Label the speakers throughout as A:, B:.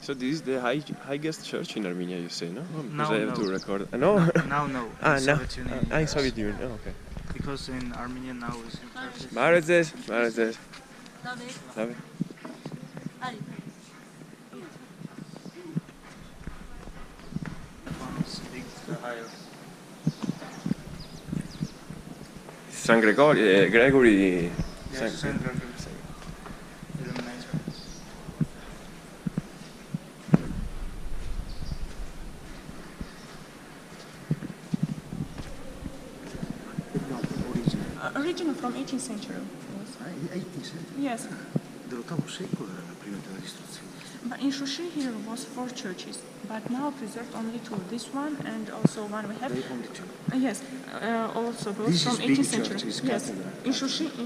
A: So this is the highest church in Armenia, you say, no? Because
B: Now,
A: I have
B: no.
A: to record. No?
B: No.
A: Ah,
B: In
A: no.
B: Soviet Union,
A: In
B: yes.
A: Soviet Union. Oh, okay.
B: Because in Armenia now is in churches.
A: Maalesef. Tabii. San Gregory.
B: Yes, Saint Gregory. Illuminator.
C: Original from 18th century.
D: 18th century?
C: Yes.
D: Dell'VIII secolo era prima della distruzione.
C: But in Shushi here was 4 churches, but now preserved only 2. This one and also one we have.
D: Only 2.
C: Yes, also both
D: This
C: from
D: is
C: 18th
D: big
C: century.
D: church, is
C: Yes,
D: cathedral.
C: in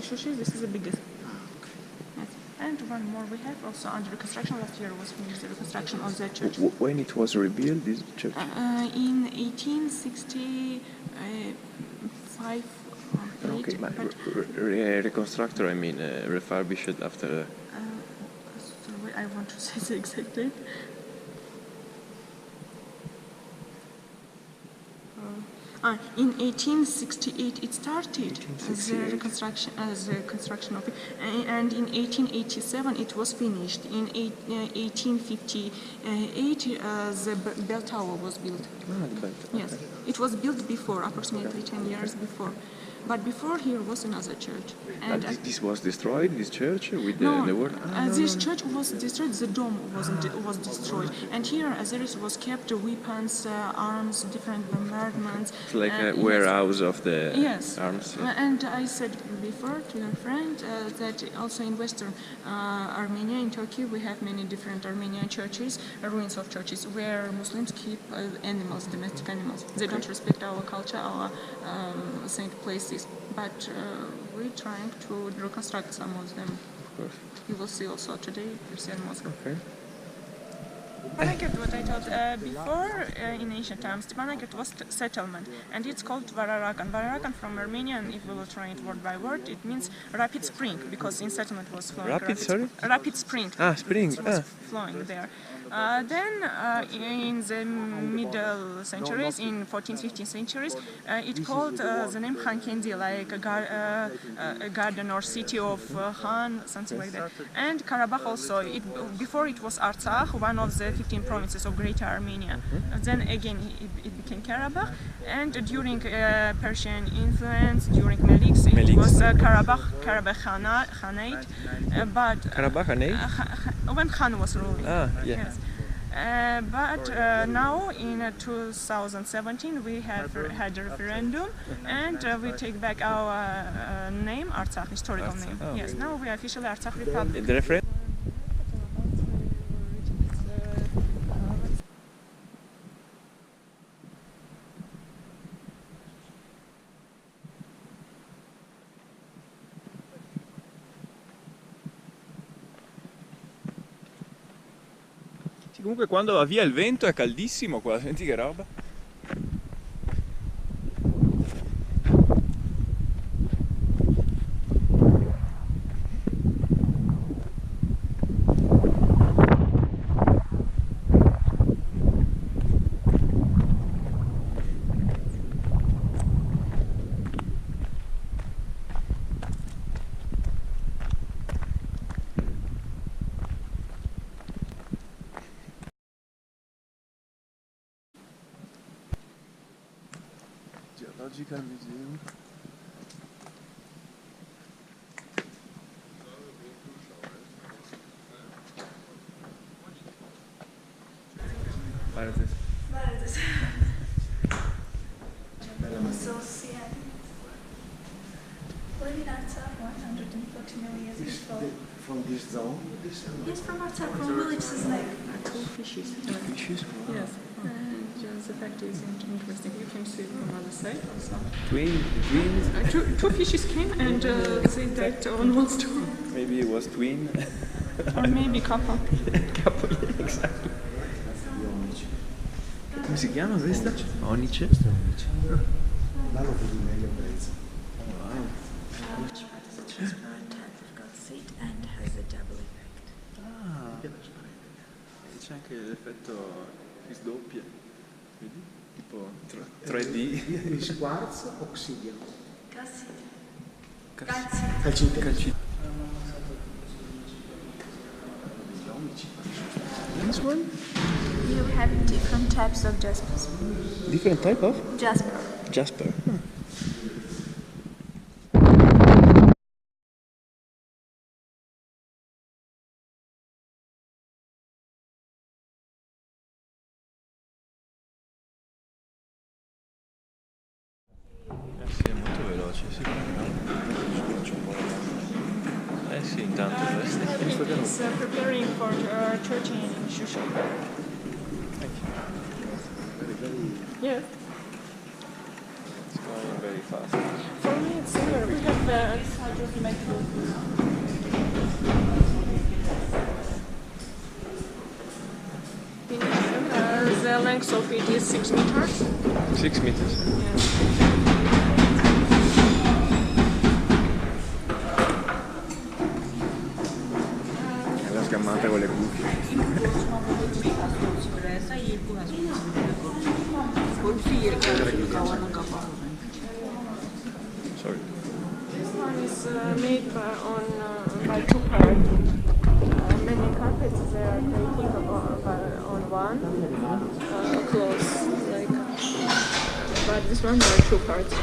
C: Shushi this is the biggest.
D: Okay.
C: Yes. And one more we have also under reconstruction. Last year was finished the reconstruction of that church.
A: When it was rebuilt, this church?
C: In 1865.
A: Okay, but reconstructor, I mean, refurbished after.
C: Sorry, I want to say the exact date. In 1868 it started the construction of it, and in 1887 it was finished. In 1858 the bell tower was built. Yes, it was built before, approximately 10 years before. But before here was another church.
A: And this was destroyed, this church, with the word?
C: This church was destroyed, the dome was destroyed. And here there was kept weapons, arms, different bombardments.
A: It's like a warehouse of the arms.
C: And I said before to your friend that also in Western Armenia, in Turkey, we have many different Armenian churches, ruins of churches, where Muslims keep animals, domestic animals. They don't respect our culture, our saint places. But we're trying to reconstruct some of them.
A: Of course.
C: You will see also today, you see Moscow.
A: Okay.
C: Stepanakert, what I told before, in ancient times, Stepanakert was settlement, and it's called Vararagan. Vararagan from Armenian, if we will try it word by word, it means rapid spring, because in settlement was flowing
A: rapid spring.
C: Spring. It was flowing there. Then in the middle centuries, in 14th, 15th centuries, it called the name Khan Kendi, like a garden or city of Khan, something like that. And Karabakh also, before it was Artsakh, one of the 15 provinces of Greater Armenia. Then again it became Karabakh, and during Persian influence, during Meliks, it was Karabakh Khanate. But
A: Karabakh Khanate?
C: When Khan was ruling.
A: Yes.
C: But now in 2017 we have had a referendum, and we take back our name, Artsakh, historical name.
A: Oh,
C: yes, now we are officially Artsakh Republic.
A: The referendum? Comunque quando va via il vento è caldissimo qua, senti che roba. Geological Museum. Waar is het?
D: From this zone?
C: Yes, from Artsakh, from village Snake. 2 fishes.
A: Fishes?
C: Yes. The fact is interesting. You can see it from other side also.
A: Twins?
C: Two fishes came and they died on one stone.
A: Maybe it was twin.
C: Or maybe couple.
A: Couple, exactly. Come si chiama questa? Onice?
D: Là lo vedi meglio prezzo.
A: Wow.
E: Transparent type of gold seat and has a double effect.
A: Ah. C'è anche l'effetto che sdoppia, vedi? Tipo 3D.
D: Di squarz, obsidian.
E: Calcite.
D: Calcite.
A: This one?
E: You have different types of jaspers.
A: Different type of?
E: Jasper.
A: Jasper. Sì, è molto veloce, sì. Sì, intanto
C: He's preparing for church in Shushi. Yeah.
A: It's going very fast.
C: For me, it's similar. We have the length of it is 6 meters.
A: 6 meters.
D: È la sgammata con le cuffie.
A: Sorry.
C: This one is made by two parts. Many carpets they are creating on one close, like. But this one there are two parts.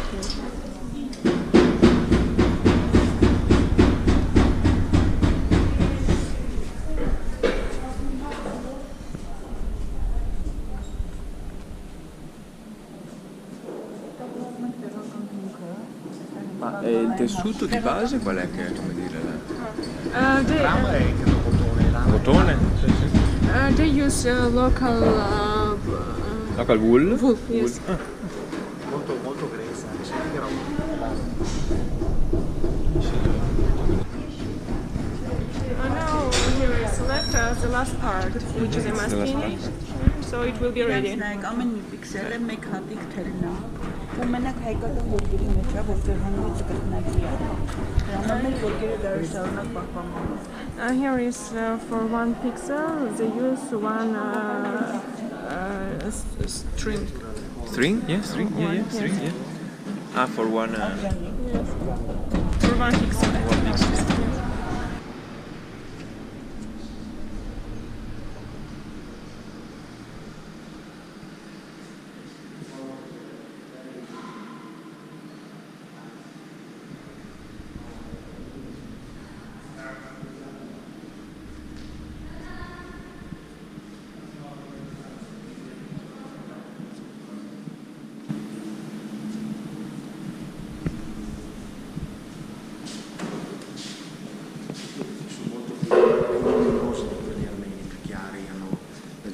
A: Ma il tessuto di base qual è che, come dire?
D: Rama è credo cotone.
A: Cotone?
C: They use local
A: Local wool?
C: wool. Yes.
D: Molto, molto grezza. Senti che roba.
C: Now here is left the last part, which is a must finish, so it will be ready.
F: Like ամեն մի pixel-ը մեկ հատիկ թելն է։ Ու մենակ հայկական ոգերի մեջ է, որտեղ հանգույց կրկնակի է։ Ամեն ոգերը դարի շարունակ պահպանվում է։
C: Here is for 1 pixel they use one string.
A: String? Yeah, string. Yeah, string. Yeah. Ah, for one.
C: Yes. For 1 pixel.
A: 1 pixel.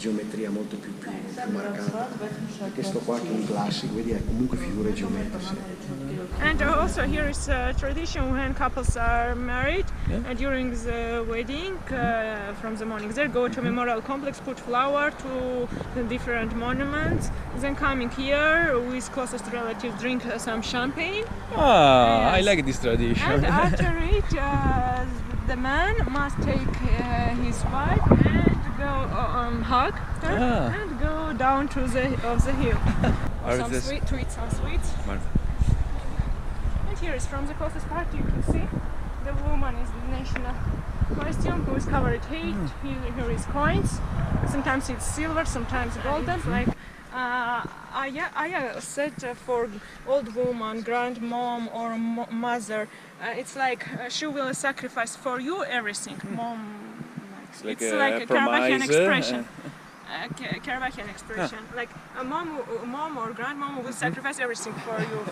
D: Geometria molto più marcata, perché sto qua che è un classico, vedi, è comunque figure geometriche.
C: And also here is a tradition when couples are married during the wedding from the morning. They go to memorial complex, put flower to the different monuments, then coming here with closest relatives drink some champagne.
A: Ah, I
C: Yes.
A: like this tradition.
C: And after it, the man must take his wife and go hug her and go down to the hill. Some sweet, to eat some sweets. And here is from the closest part you can see the woman is the national costume who is covered head. Here is coins. Sometimes it's silver, sometimes golden. Like I said for old woman, grandmom or mother, it's like she will sacrifice for you everything. Mom, it's like a Karabakhian expression. Karabakhian expression. Like a mom or grandmom will sacrifice everything for you.